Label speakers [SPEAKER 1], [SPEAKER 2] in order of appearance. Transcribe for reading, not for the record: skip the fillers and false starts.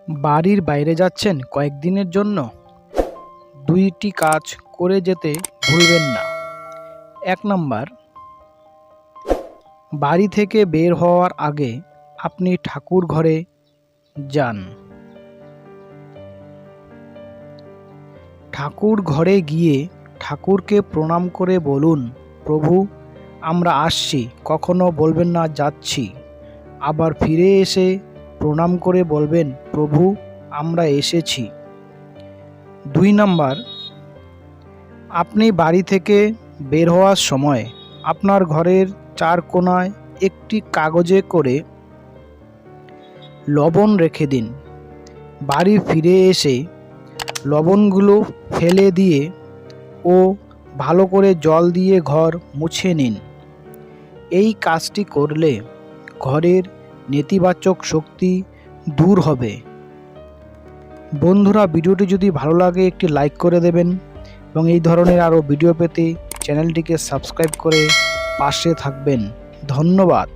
[SPEAKER 1] বাড়ির বাইরে যাচ্ছেন কয়েকদিনের জন্য? দুইটি কাজ করে যেতে ভুলবেন না। ১ নাম্বার, বাড়ি থেকে বের হওয়ার আগে আপনি ঠাকুর ঘরে যান। ঠাকুর ঘরে গিয়ে ঠাকুরকে প্রণাম করে বলুন, প্রভু আমরা আসছি। কখনো বলবেন না যাচ্ছি। আবার ফিরে এসে প্রণাম করে বলবেন, প্রভু আমরা এসেছি। ২ নাম্বার, আপনি বাড়ি থেকে বের হওয়ার সময় আপনার ঘরের ৪ কোণায় একটি কাগজে করে লবণ রেখে দিন। বাড়ি ফিরে এসে লবণগুলো ফেলে দিয়ে ও ভালো করে জল দিয়ে ঘর মুছে নিন। এই কাজটি করলে ঘরের নেতিবাচক শক্তি দূর হবে। বন্ধুরা, ভিডিওটি যদি ভালো লাগে একটি লাইক করে দেবেন এবং এই ধরনের আরও ভিডিও পেতে চ্যানেলটিকে সাবস্ক্রাইব করে পাশে থাকবেন। ধন্যবাদ।